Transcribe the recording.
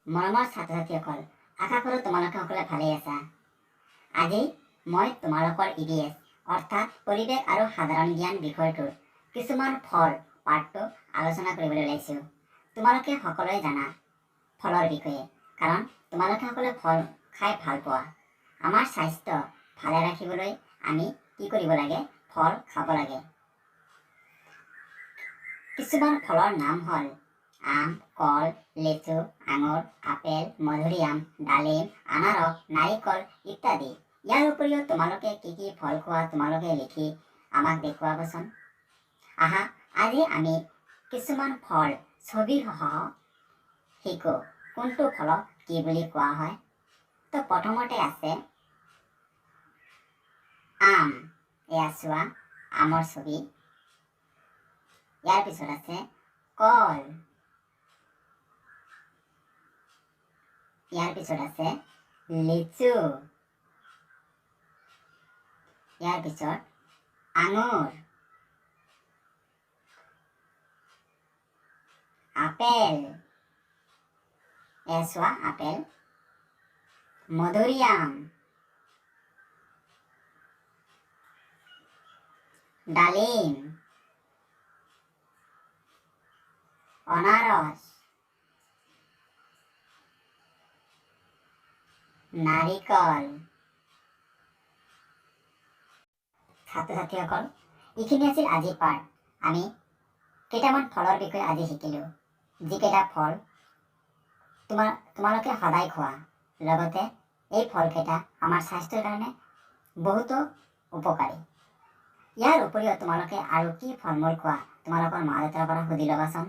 মৰমৰ ছাত্ৰ ছাত্ৰীসকল, আশা কৰোঁ তোমালোকে সকলোৱে ভালেই আছা। আজি মই তোমালোকৰ EVS অৰ্থাৎ পৰিৱেশ আৰু সাধাৰণ জ্ঞান বিষয়টোৰ কিছুমান ফল পাঠটো আলোচনা কৰিবলৈ ওলাইছোঁ। তোমালোকে সকলোৱে জানা ফলৰ বিষয়ে, কাৰণ তোমালোকে সকলোৱে ফল খাই ভাল পোৱা। আমাৰ স্বাস্থ্য ভালে ৰাখিবলৈ আমি কি কৰিব লাগে? ফল খাব লাগে। কিছুমান ফলৰ নাম হ'ল আম, কল, লেচু, আঙুৰ, আপেল, মধুৰিআম, ডালিম, আনাৰস, নাৰিকল ইত্যাদি। ইয়াৰ উপৰিও তোমালোকে কি কি ফল খোৱা তোমালোকে লিখি আমাক দেখুৱাবচোন। আহা, আজি আমি কিছুমান ফল ছবিসহ শিকো কোনটো ফলক কি বুলি কোৱা হয়। তো প্ৰথমতে আছে আম। এয়া চোৱা আমৰ ছবি। ইয়াৰ পিছত আছে কল। ইয়াৰ পিছত আছে লিচু। ইয়াৰ পিছত আঙুৰ, আপেল। এয়া চোৱা আপেল, মধুৰিআম, ডালিম, অনাৰস, নাৰিকল। ছাত্ৰ ছাত্ৰীসকল, এইখিনি আছিল আজিৰ পাঠ। আমি কেইটামান ফলৰ বিষয়ে আজি শিকিলোঁ। যিকেইটা ফল তোমালোকে সদায় খোৱা, লগতে এই ফলকেইটা আমাৰ স্বাস্থ্যৰ কাৰণে বহুতো উপকাৰী। ইয়াৰ উপৰিও তোমালোকে আৰু কি ফল মূল খোৱা তোমালোকৰ মা দেউতাৰ পৰা সুধি ল'বাচোন।